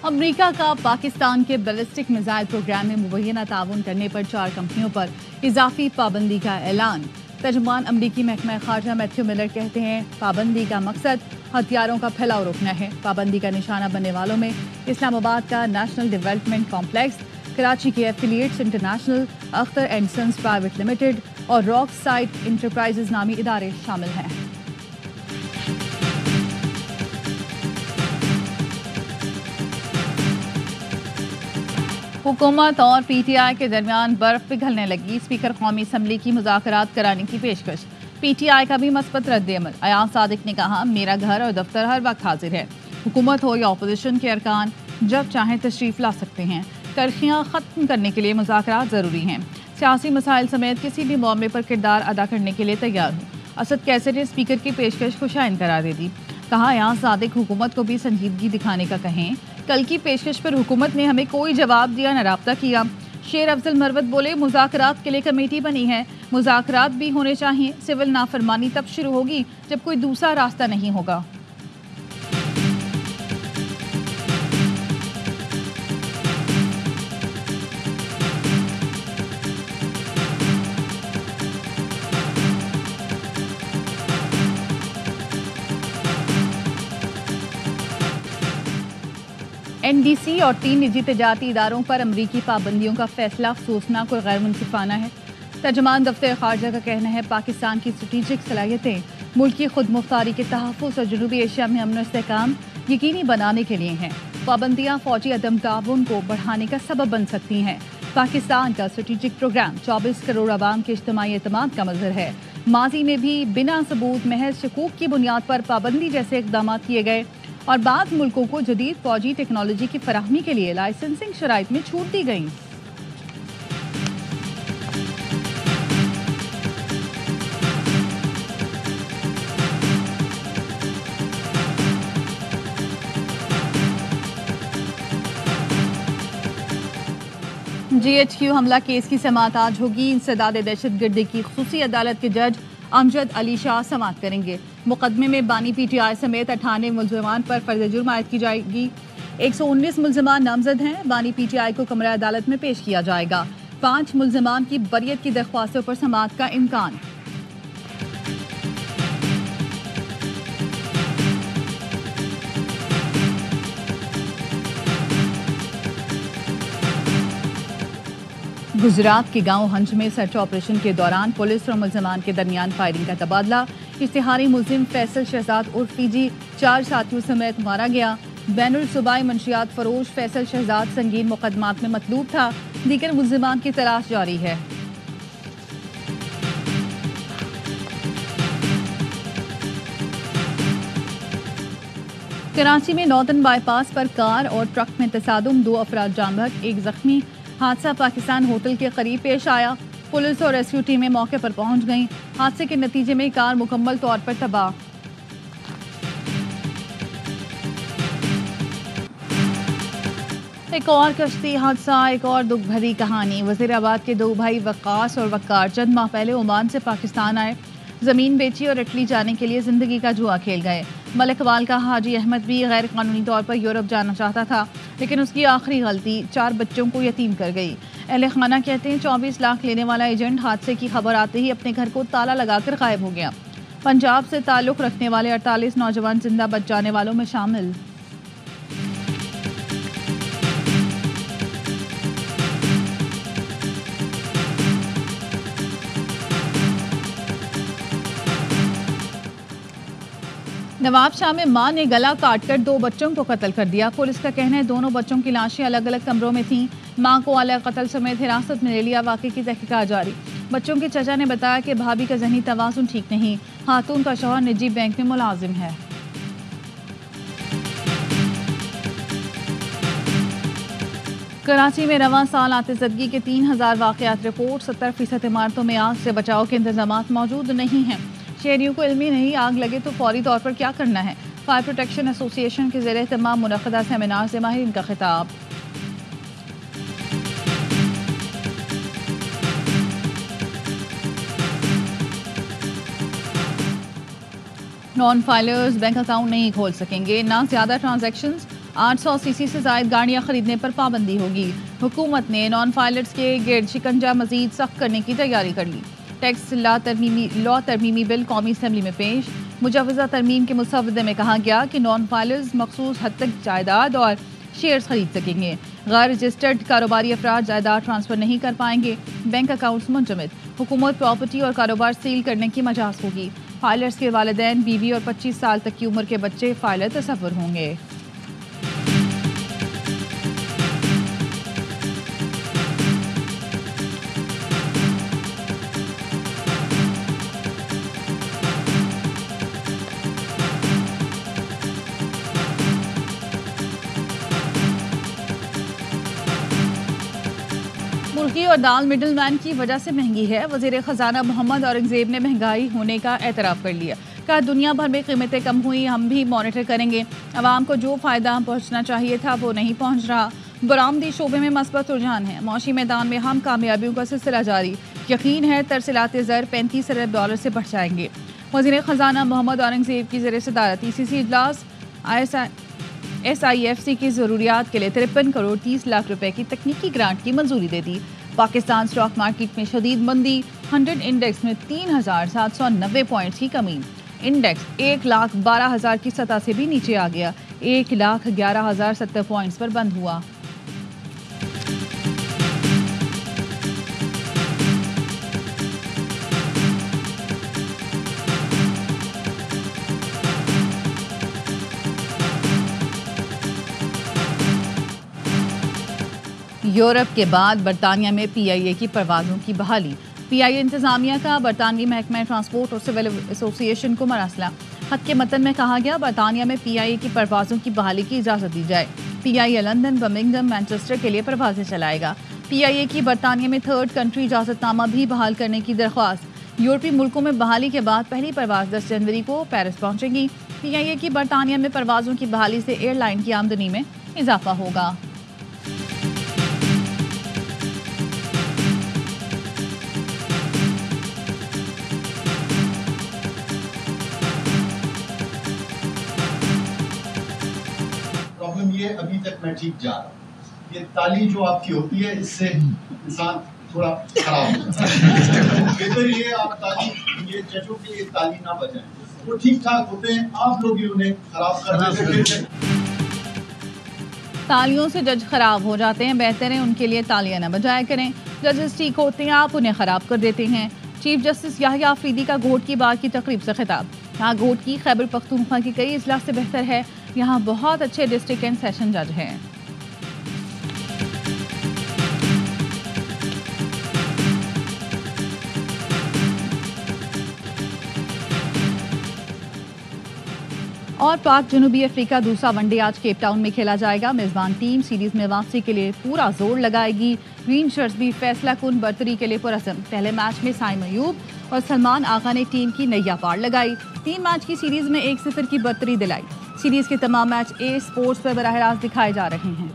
अमरीका का पाकिस्तान के ballistic missile programme में मुबैना ताउन करने पर 4 कंपनियों पर इजाफी पाबंदी का ऐलान। तर्जुमान अमरीकी महकमा खारजा मैथ्यू मिलर कहते हैं पाबंदी का मकसद हथियारों का फैलाव रोकना है। पाबंदी का निशाना बनने वालों में इस्लामाबाद का नेशनल डेवलपमेंट कॉम्प्लेक्स, कराची के affiliates international, Akhtar and sons private limited और रॉक साइड इंटरप्राइजेज नामी इदारे शामिल हैं। हुकूमत और पीटीआई के दरमियान बर्फ पिघलने लगी। स्पीकर कौमी असम्बली की मुज़ाकरात कराने की पेशकश। पीटीआई का भी मस्बत रद्द-ए-अमल। अयाज सादिक ने कहा मेरा घर और दफ्तर हर वक्त हाजिर है। हुकूमत हो या अपोजिशन के अरकान जब चाहें तशरीफ ला सकते हैं। तर्खियाँ खत्म करने के लिए मुज़ाकरात ज़रूरी हैं। सियासी मसाइल समेत किसी भी मामले पर किरदार अदा करने के लिए तैयार हूँ। असद कैसर ने स्पीकर की पेशकश को शाइन करार दे दी। कहा अयाज सादिक हुकूमत को भी संजीदगी दिखाने का कहें। कल की पेशकश पर हुकूमत ने हमें कोई जवाब दिया न राब्ता किया। शेर अफजल मरवत बोले मुज़ाकरात के लिए कमेटी बनी है, मुज़ाकरात भी होने चाहिए। सिविल नाफरमानी तब शुरू होगी जब कोई दूसरा रास्ता नहीं होगा। एनडीसी और 3 निजी तजारती इदारों पर अमरीकी पाबंदियों का फैसला अफसोसनाक और गैर मुनसिफाना है। तर्जुमान दफ्तर खारजा का कहना है पाकिस्तान की स्ट्रेटेजिक सलाहियतें मुल्क की खुद मुख्तारी के तहफ़्फ़ुज़ और जनूबी एशिया में अमन इस्तेहकाम यकीनी बनाने के लिए हैं। पाबंदियाँ फौजी अदम ताउन को बढ़ाने का सबब बन सकती हैं। पाकिस्तान का स्ट्रेटेजिक प्रोग्राम 24 करोड़ आवाम के इज्तिमाई एतमाद का मज़हर है। माजी में भी बिना सबूत महज शकूक की बुनियाद पर पाबंदी जैसे इक़दाम किए गए और बाद मुल्कों को जदीद फौजी टेक्नोलॉजी की फराहमी के लिए लाइसेंसिंग शराइत में छूट दी गई। GHQ हमला केस की समाअत आज होगी। इंसदाद दहशतगर्दी की खुसूसी अदालत के जज अमजद अली शाह समाअत करेंगे। मुकदमे में बानी पीटीआई समेत 98 मुल्ज़िमान पर फर्ज जुर्म आयद की जाएगी। 119 मुल्ज़िमान नामजद हैं। बानी पीटीआई को कमरा अदालत में पेश किया जाएगा। 5 मुल्ज़िमान की बरियत की दरख्वास्तों पर समाअत का इम्कान। गुजरात के गांव हंज में सर्च ऑपरेशन के दौरान पुलिस और मुल्ज़िमान के दरमियान फायरिंग का तबादला। इश्तिहारी मुल्ज़िम फैसल शहजाद उर्फ फीजी 4 साथियों समेत मारा गया। बैनुल सूबाई मंशियात फरोश फैसल शहजाद संगीन मुकदमात में मतलूब था। दीगर मुल्ज़िमान की तलाश जारी है। कराची में नॉर्दर्न बाईपास पर कार और ट्रक में तसादुम, 2 अफराद जान बहक, 1 जख्मी। हादसा पाकिस्तान होटल के करीब पेश आया। पुलिस और रेस्क्यू टीमें मौके पर पहुंच गईं। हादसे के नतीजे में कार मुकम्मल तौर पर तबाह। एक और कश्ती हादसा, एक और दुख भरी कहानी। वज़ीराबाद के 2 भाई वक्कास और वक्कार चंद माह पहले ओमान से पाकिस्तान आए। ज़मीन बेची और इटली जाने के लिए ज़िंदगी का जुआ खेल गए। मलिकवाल का हाजी अहमद भी गैर कानूनी तौर पर यूरोप जाना चाहता था, लेकिन उसकी आखिरी गलती 4 बच्चों को यतीम कर गई। अहले खाना कहते हैं 24 लाख लेने वाला एजेंट हादसे की खबर आते ही अपने घर को ताला लगाकर गायब हो गया। पंजाब से ताल्लुक़ रखने वाले 48 नौजवान जिंदा बच जाने वालों में शामिल। नवाब शाह में मां ने गला काटकर 2 बच्चों को कत्ल कर दिया। पुलिस का कहना है दोनों बच्चों की लाशें अलग अलग कमरों में थीं। मां को अलग कत्ल समेत हिरासत में ले लिया। वाक़े की तहकीकात जारी। बच्चों के चचा ने बताया कि भाभी का ज़हनी तवाज़ुन ठीक नहीं। खातून का शौहर निजी बैंक में मुलाजिम है। कराची में रवां साल आतिशदगी के 3000 वाक़यात रिपोर्ट। 70% इमारतों में आग से बचाव के इंतजाम मौजूद नहीं हैं। शहरियों को इल्मी नहीं, आग लगे तो फौरी तौर पर क्या करना है। फायर प्रोटेक्शन एसोसिएशन के ज़रिए तमाम मुनक़दा सेमिनार से माहिरीन का खिताब। नॉन फाइलर्स बैंक अकाउंट नहीं खोल सकेंगे, ना ज़्यादा ट्रांजैक्शंस 800 सीसी से ज़ायद गाड़ियाँ खरीदने पर पाबंदी होगी। हुकूमत ने नॉन पायलट्स के गिर्द शिकंजा मजीद सख्त करने की तैयारी कर ली। टैक्स लॉ तरमीमी बिल कौमी असम्बली में पेश। मुजवज़ा तरमीम के मुसवदे में कहा गया कि नॉन पायलट्स मखसूस हद तक जायदाद और शेयर्स खरीद सकेंगे। गैर रजिस्टर्ड कारोबारी अफराद जायदाद ट्रांसफ़र नहीं कर पाएंगे। बैंक अकाउंट्स मुंजमद। हुकूमत प्रॉपर्टी और कारोबार सील करने की मजाज होगी। फाइलर्स के वालिदैन, बीवी और 25 साल तक की उम्र के बच्चे फाइलर तस्वुर होंगे। मुर्गी और दाल मिडल मैन की वजह से महंगी है। वज़ीर ख़जाना मोहम्मद औरंगज़ेब ने महंगाई होने का एतराफ़ कर लिया। कहा दुनिया भर में कीमतें कम हुई, हम भी मॉनिटर करेंगे। आवाम को जो फ़ायदा पहुँचना चाहिए था वो नहीं पहुँच रहा। बरामदी शोबे में मस्बत रुझान है। मौशी मैदान में हम कामयाबियों का सिलसिला जारी। यकीन है तरसीलात ज़र 35 अरब डॉलर से बढ़ जाएंगे। वज़ीर ख़जाना मोहम्मद औरंगज़ेब की ज़ेर सदारत ECC इजलास। SIFC की ज़रूरियात के लिए 53 करोड़ 30 लाख रुपए की तकनीकी ग्रांट की मंजूरी दे दी। पाकिस्तान स्टॉक मार्केट में शदीद मंदी। 100 इंडेक्स में 3790 पॉइंट्स की कमी। इंडेक्स 1,12,000 की सतह से भी नीचे आ गया। 1,11,070 पॉइंट्स पर बंद हुआ। यूरोप के बाद बरतानिया में PIA की परवाज़ों की बहाली। PIA इंतज़ामिया का बरतानवी महकमा ट्रांसपोर्ट और सिविल एसोसिएशन को मरासला। खत के मतन में कहा गया बरतानिया में PIA की परवाज़ों की बहाली की इजाज़त दी जाए। PIA लंदन, बर्मिंघम, मैनचेस्टर के लिए परवाज़ें चलाएगा। PIA की बरतानिया में थर्ड कंट्री इजाज़तनामा भी बहाल करने की दरख्वास्त। यूरोपीय मुल्कों में बहाली के बाद पहली परवाज़ 10 जनवरी को पेरिस पहुँचेगी। PIA की बरतानिया में परवाज़ों की बहाली से एयरलाइन की आमदनी में इजाफा होगा। प्रॉब्लम ये अभी तक मैं ठीक जा रहा हूँ। ये ताली जो आपकी होती है इससे इंसान थोड़ा खराब हो जाता है। बेहतर ये आप ताली ये जजों की ये ताली ना बजाएं। वो ठीक ठाक होते हैं, आप लोग ही उन्हें खराब कर देते हैं। तालियों से जज खराब हो जाते हैं। बेहतर है उनके लिए तालियां न बजाया करें। जजेस ठीक होते हैं, आप उन्हें खराब कर देते हैं। चीफ जस्टिस याहिया अफरीदी का घोट की बात की तकरीब से खिताब। यहाँ घोट की खैबर पख्तूनख्वा की कई इजलास से बेहतर है। यहाँ बहुत अच्छे डिस्ट्रिक्ट एंड सेशन जज हैं। और पाक जनूबी अफ्रीका दूसरा वनडे आज केप टाउन में खेला जाएगा। मेजबान टीम सीरीज में वापसी के लिए पूरा जोर लगाएगी। ग्रीन शर्ट्स भी फैसला कुन बर्तरी के लिए पुरअज़म। पहले मैच में साइम अयूब और सलमान आगा ने टीम की नैया पार लगाई। 3 मैच की सीरीज में 1-0 की बर्तरी दिलाई। सीरीज के तमाम मैच A स्पोर्ट्स पर बराह रास्त दिखाए जा रहे हैं।